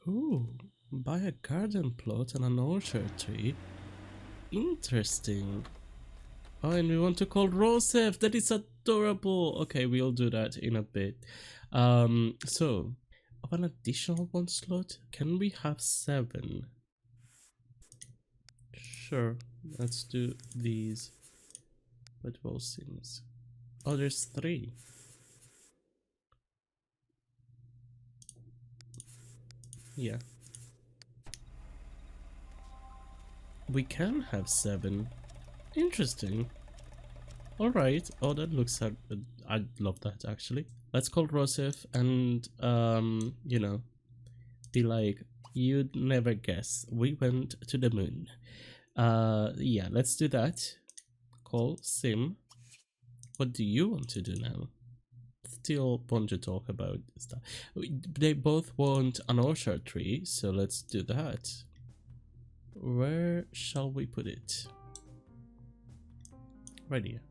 Ooh, buy a garden plot and an orchard tree. Interesting. Oh, and we want to call Rosef. That is adorable. Okay, we'll do that in a bit. So of an additional one slot, can we have 7? Sure, let's do these. But all seems. Oh, there's 3. Yeah. We can have 7. Interesting. Alright. Oh, that looks like. I'd love that actually. Let's call Rosef and, you know, be like, you'd never guess. We went to the moon. Yeah, let's do that. Call Sim. What do you want to do now? Still want to talk about stuff. They both want an orchard tree, so let's do that. Where shall we put it? Right here.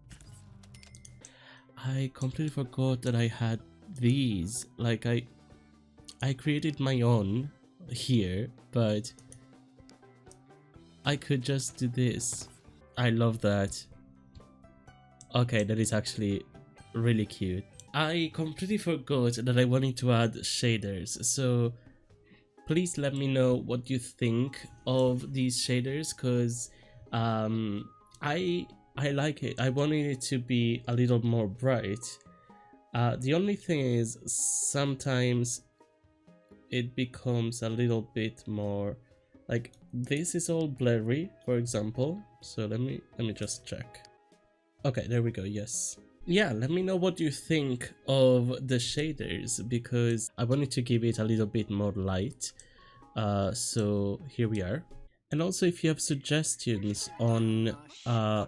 I completely forgot that I had these. Like I created my own here, but I could just do this. I love that. Okay, that is actually really cute. I completely forgot that I wanted to add shaders, so please let me know what you think of these shaders, because I like it. I wanted it to be a little more bright. The only thing is sometimes it becomes a little bit more like this is all blurry, for example. So let me just check. Okay, there we go. Yes. Yeah, let me know what you think of the shaders, because I wanted to give it a little bit more light. So here we are. And also if you have suggestions on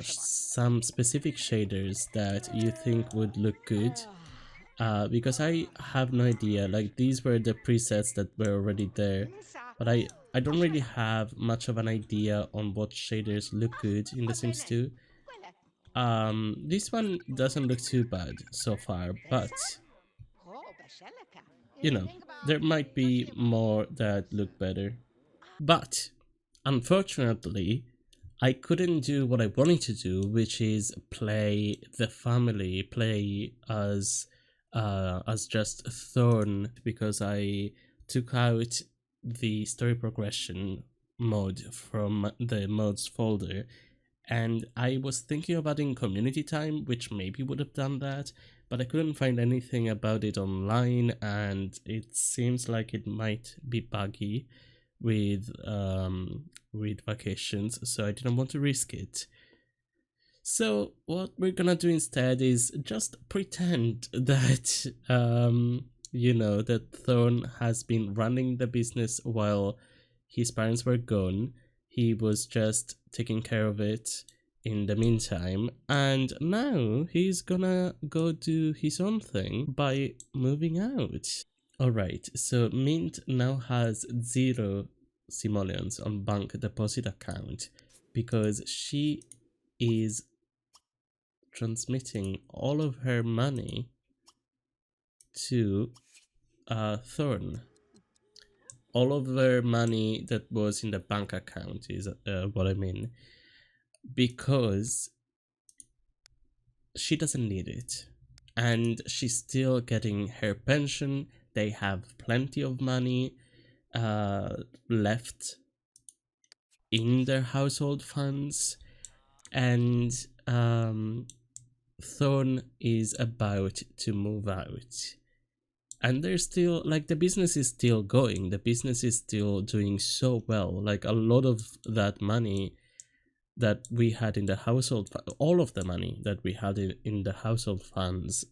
some specific shaders that you think would look good, because I have no idea. Like, these were the presets that were already there, but I don't really have much of an idea on what shaders look good in The Sims 2. This one doesn't look too bad so far, but you know, there might be more that look better. But unfortunately, I couldn't do what I wanted to do, which is play the family, play as just Thorn, because I took out the story progression mode from the mods folder, and I was thinking of adding community time, which maybe would have done that, but I couldn't find anything about it online, and it seems like it might be buggy with vacations, so I didn't want to risk it. So what we're gonna do instead is just pretend that you know, that Thorn has been running the business while his parents were gone. He was just taking care of it in the meantime, and now he's gonna go do his own thing by moving out. Alright, so Mint now has 0 simoleons on bank deposit account because she is transmitting all of her money to Thorn. All of her money that was in the bank account is what I mean, because she doesn't need it and she's still getting her pension. They have plenty of money left in their household funds, and Thorn is about to move out. And they're still, like, the business is still going, the business is still doing so well. Like, a lot of that money that we had in the household, all of the money that we had in the household funds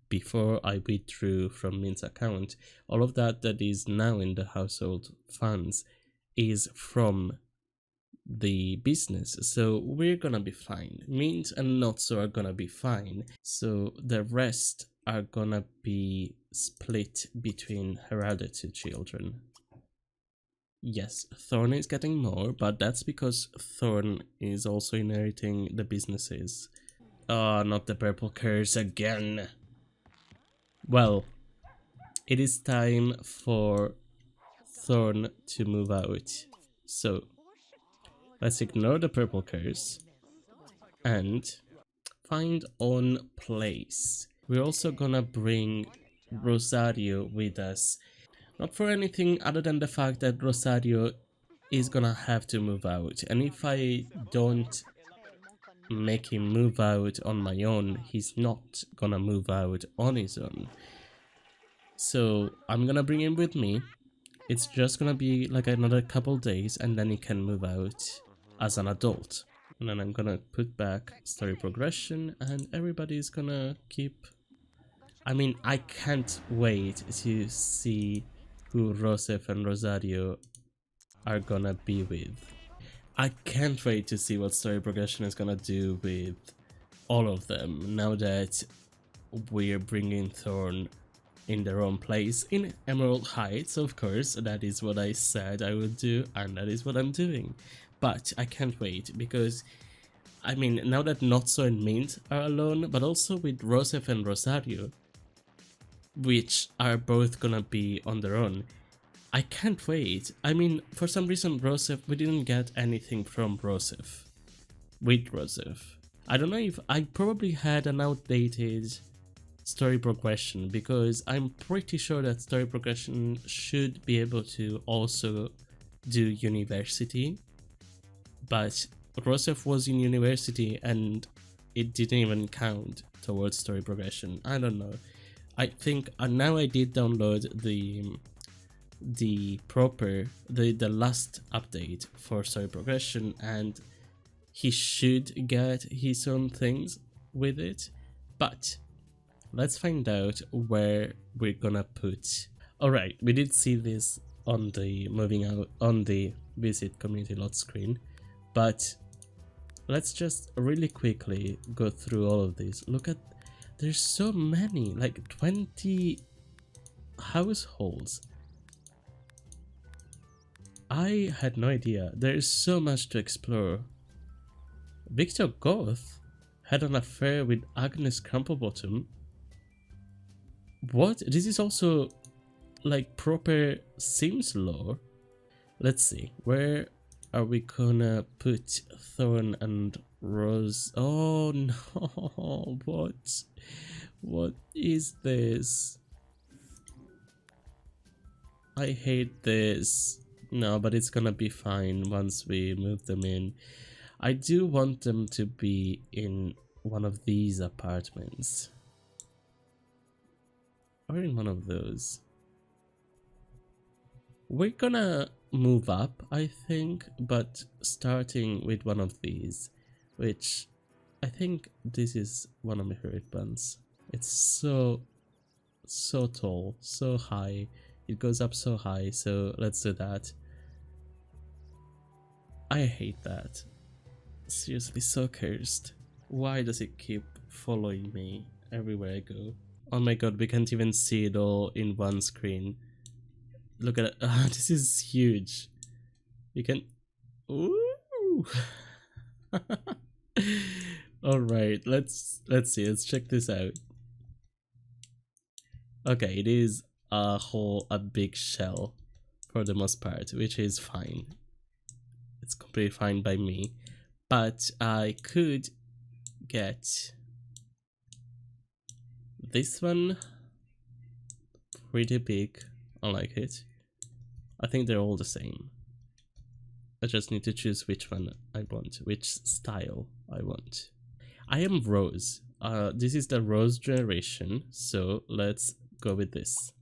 before I withdrew from Mint's account, all of that is now in the household funds is from the business. So we're gonna be fine. Mint and Notso are gonna be fine. So the rest are gonna be split between her other 2 children. Yes, Thorn is getting more, but that's because Thorn is also inheriting the businesses. Oh, not the purple curse again. Well, it is time for Thorn to move out. So let's ignore the purple curse and find on place. We're also gonna bring Rosario with us. Not for anything other than the fact that Rosario is gonna have to move out. And if I don't make him move out on my own, he's not gonna move out on his own. So I'm gonna bring him with me. It's just gonna be like another couple days and then he can move out as an adult. And then I'm gonna put back story progression and everybody's gonna keep... I mean, I can't wait to see who Rosef and Rosario are gonna be with. I can't wait to see what story progression is gonna do with all of them now that we're bringing Thorn in their own place in Emerald Heights. Of course, that is what I said I would do and that is what I'm doing. But I can't wait because, I mean, now that Notso and Mint are alone, but also with Rosef and Rosario, which are both gonna be on their own, I can't wait. I mean, for some reason Rosef, we didn't get anything from Rosef. With Rosef. I don't know if I probably had an outdated story progression because I'm pretty sure that story progression should be able to also do university. But Rosef was in university and it didn't even count towards story progression. I don't know. I think now I did download the last update for story progression and he should get his own things with it, but let's find out where we're gonna put. All right, we did see this on the moving out on the visit community lot screen, but let's just really quickly go through all of these. Look at, there's so many, like 20 households. I had no idea. There is so much to explore. Victor Goth had an affair with Agnes Crumplebottom. What? This is also like proper Sims lore. Let's see. Where are we gonna put Thorn and Rose? Oh no. What is this? I hate this. No, but it's gonna be fine once we move them in. I do want them to be in one of these apartments. Or in one of those. We're gonna move up, I think, but starting with one of these, which I think this is one of my favorite ones. It's so tall, so high. It goes up so high, so let's do that. I hate that. Seriously, so cursed. Why does it keep following me everywhere I go? Oh my god, we can't even see it all in one screen. Look at it. This is huge. You can... Ooh! Alright, let's see. Let's check this out. Okay, it is a big shell for the most part, which is fine. It's completely fine by me. But I could get this one pretty big. I like it. I think they're all the same. I just need to choose which one I want, which style I want. I am Rose. This is the Rose generation, so let's go with this.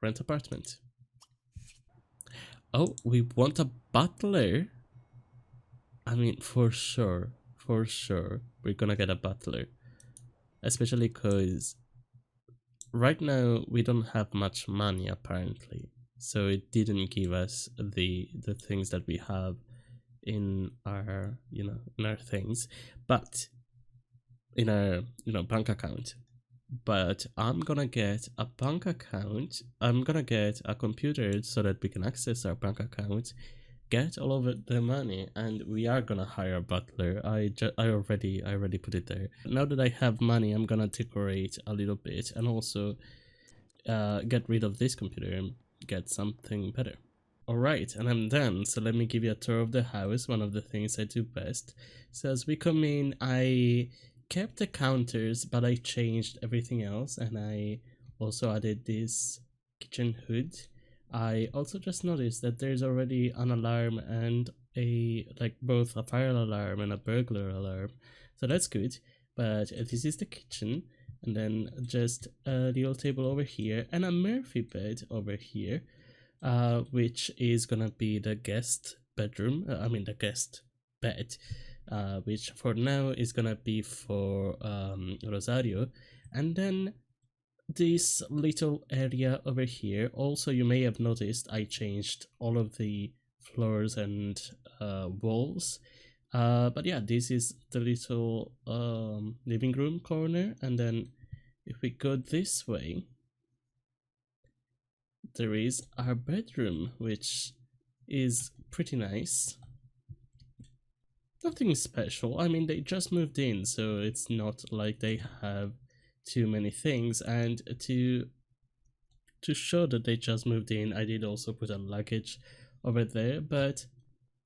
Rent apartment. Oh, we want a butler? I mean, for sure, we're gonna get a butler. Especially because right now we don't have much money apparently. So it didn't give us the things that we have in our, in our things, but in our, bank account. But I'm gonna get a bank account. I'm gonna get a computer so that we can access our bank account, get all of the money, and we are gonna hire a butler. I already put it there. Now that I have money, I'm gonna decorate a little bit and also get rid of this computer and get something better. Alright, and I'm done. So let me give you a tour of the house, one of the things I do best. So as we come in, I kept the counters, but I changed everything else, and I also added this kitchen hood. I also just noticed that there's already an alarm and both a fire alarm and a burglar alarm. So that's good. But this is the kitchen, and then just a little table over here and a Murphy bed over here, which is gonna be the guest bedroom. The guest bed, which for now is gonna be for Rosario, and then this little area over here. Also, you may have noticed I changed all of the floors and walls. But yeah, this is the little living room corner, and then if we go this way, there is our bedroom, which is pretty nice. Nothing special. I mean, they just moved in, so it's not like they have too many things. And to show that they just moved in, I did also put a luggage over there. But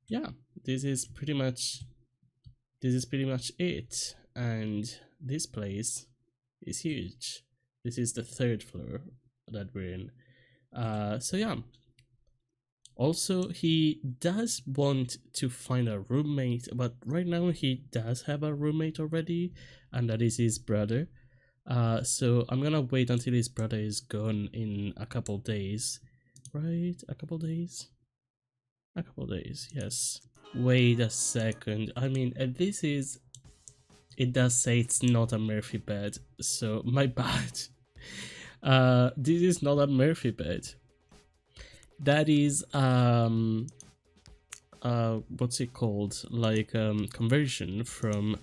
yeah, this is pretty much it. And this place is huge. This is the 3rd floor that we're in. So yeah. Also, he does want to find a roommate, but right now he does have a roommate already, and that is his brother. So I'm gonna wait until his brother is gone in a couple days. Right? A couple days? A couple days, yes. Wait a second. I mean, it does say it's not a Murphy bed, so my bad. This is not a Murphy bed. That is what's it called? Like conversion from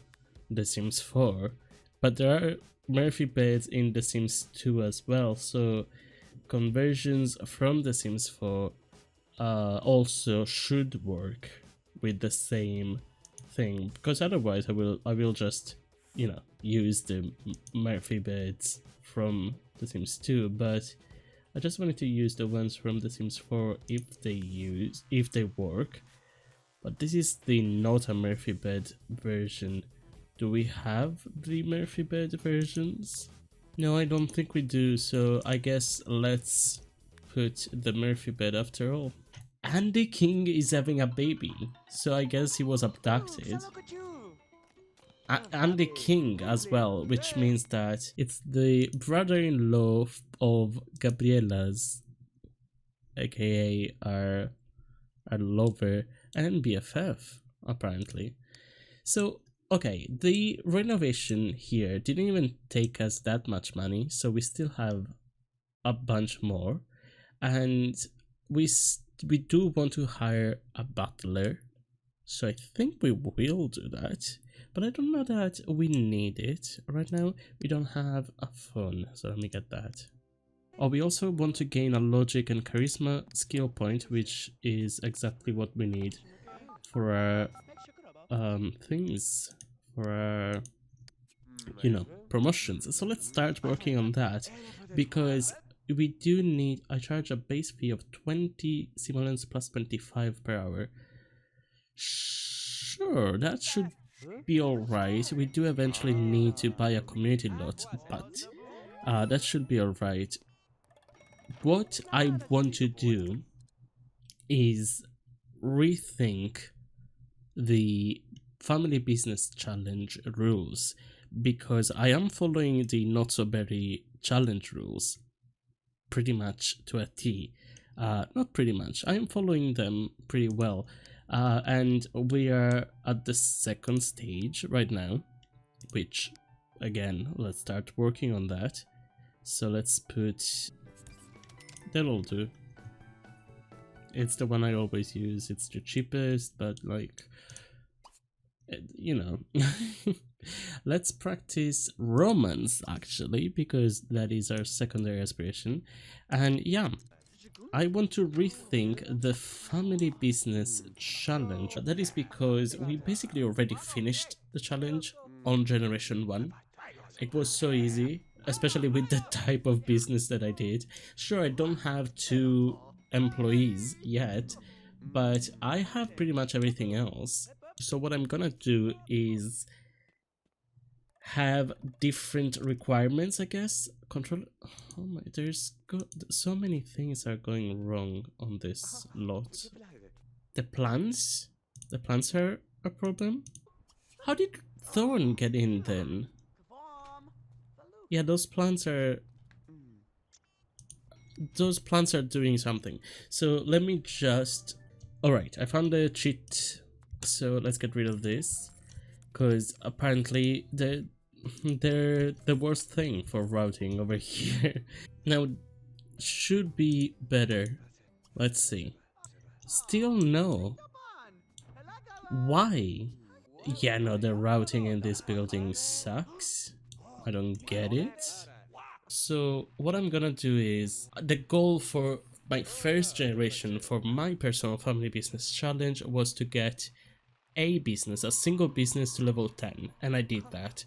The Sims 4. But there are Murphy beds in The Sims 2 as well, so conversions from The Sims 4 also should work with the same thing, because otherwise I will just, you know, use the Murphy beds from The Sims 2, but I just wanted to use the ones from The Sims 4 if they work. But this is the not a Murphy bed version. Do we have the Murphy bed versions? No, I don't think we do, so I guess let's put the Murphy bed after all. Andy King is having a baby, so I guess he was abducted. Andy King as well, which means that it's the brother-in-law of Gabriela's, aka our lover and BFF, apparently. So, okay, the renovation here didn't even take us that much money, so we still have a bunch more, and we do want to hire a butler, so I think we will do that. But I don't know that we need it right now. We don't have a phone, so let me get that. Oh, we also want to gain a logic and charisma skill point, which is exactly what we need for our things, for our, you know, promotions. So let's start working on that, because we do need. I charge a base fee of 20 simoleons plus 25 per hour. Sure, that should be alright. We do eventually need to buy a community lot, but that should be alright. What I want to do is rethink the family business challenge rules, because I am following the not so berry challenge rules pretty much to a T. Not pretty much, I am following them pretty well. And we are at the 2nd stage right now, which again, let's start working on that. So let's put, that'll do. It's the one I always use. It's the cheapest, but like, you know. Let's practice romance actually, because that is our secondary aspiration. And yeah, I want to rethink the family business challenge. That is because we basically already finished the challenge on generation 1. It was so easy, especially with the type of business that I did. Sure, I don't have 2 employees yet, but I have pretty much everything else. So what I'm gonna do is have different requirements, I guess. Control. Oh my, so many things are going wrong on this lot. The plants? The plants are a problem? How did Thorn get in then? Yeah, those plants are doing something. So let me just... Alright, I found the cheat. So let's get rid of this. Because apparently they're the worst thing for routing over here. Now, should be better. Let's see. Still no. Why? Yeah, no, the routing in this building sucks. I don't get it. So what I'm gonna do is, the goal for my first generation for my personal family business challenge was to get a single business to level 10, and I did that.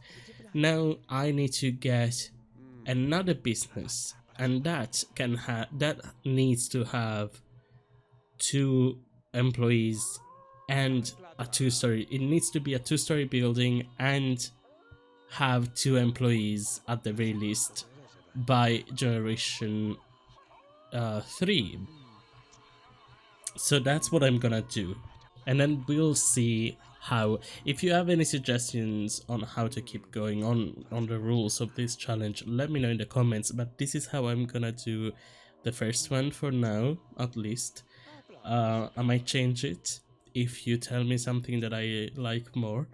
Now I need to get another business, and that needs to have 2 employees and a 2-story. It needs to be a 2-story building and have 2 employees at the very least by generation 3. So that's what I'm gonna do, and then we'll see how. If you have any suggestions on how to keep going on the rules of this challenge, let me know in the comments. But this is how I'm gonna do the first one for now, at least. I might change it if you tell me something that I like more,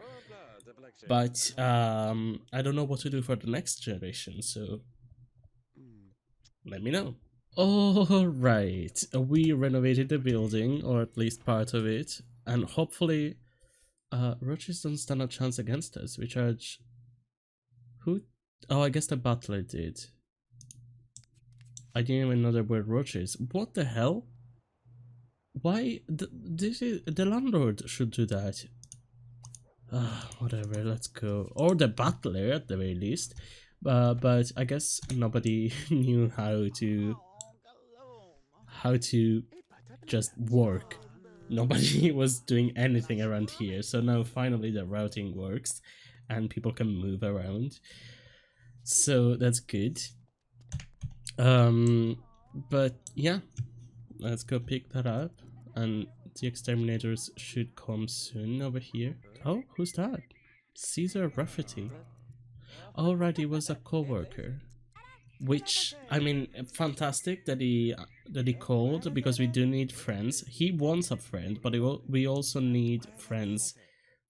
but I don't know what to do for the next generation, so let me know. Alright, we renovated the building, or at least part of it, and hopefully roaches don't stand a chance against us. We charge... Who? Oh, I guess the butler did. I didn't even know there were roaches. What the hell? Why? The landlord should do that. Whatever, let's go. Or the butler at the very least. But I guess nobody knew how to just work. Nobody was doing anything around here, so now finally the routing works and people can move around, so that's good. But yeah, let's go pick that up, and the exterminators should come soon over here. Oh, who's that? Caesar Rafferty. Alright, he was a co-worker. Which, I mean, fantastic that he called, because we do need friends. He wants a friend, but we also need friends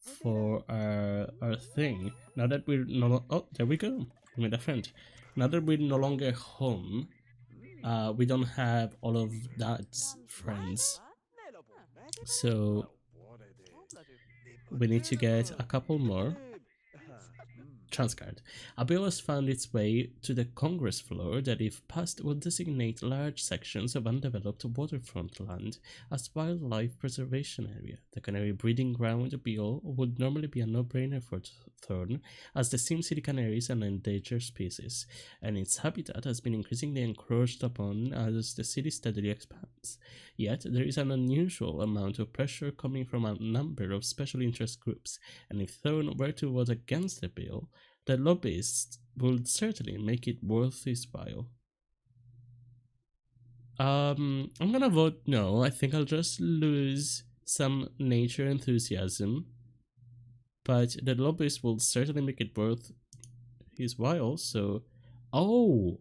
for our thing. Now that we're oh, there we go. We made a friend. Now that we're no longer home, we don't have all of Dad's friends, so we need to get a couple more. Transcard. A bill has found its way to the Congress floor that, if passed, will designate large sections of undeveloped waterfront land as wildlife preservation area. The canary breeding ground bill would normally be a no-brainer for Thorn, as the SimCity canary is an endangered species, and its habitat has been increasingly encroached upon as the city steadily expands. Yet, there is an unusual amount of pressure coming from a number of special interest groups, and if Thorn were to vote against the bill, the lobbyists would certainly make it worth his while. I'm gonna vote no. I think I'll just lose some nature enthusiasm, but the lobbyists will certainly make it worth his while, so... Oh!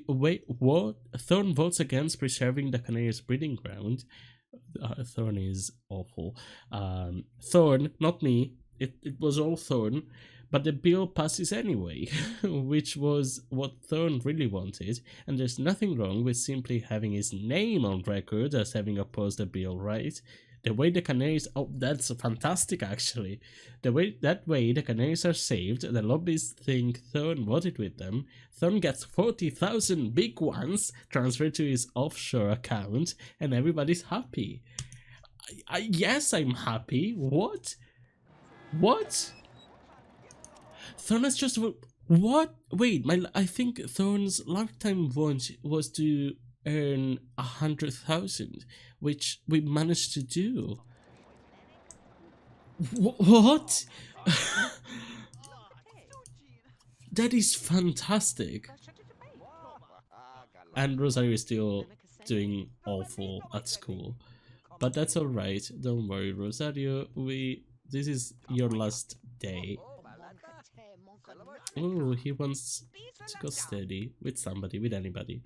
Wait, what? Thorn votes against preserving the canary's breeding ground. Thorn is awful. Thorn, not me. It was all Thorn, but the bill passes anyway, which was what Thorn really wanted, and there's nothing wrong with simply having his name on record as having opposed the bill, right? The way the canaries... Oh, that's fantastic, actually. That way the canaries are saved, the lobbyists think Thorn voted with them, Thorn gets 40,000 big ones transferred to his offshore account, and everybody's happy. Yes, I'm happy. What? What? Thorn has just... What? Wait, I think Thorn's lifetime want was to earn 100,000, which we managed to do. What? That is fantastic. And Rosario is still doing awful at school. But that's alright. Don't worry, Rosario. This is your last day. Oh, he wants to go steady with somebody, with anybody.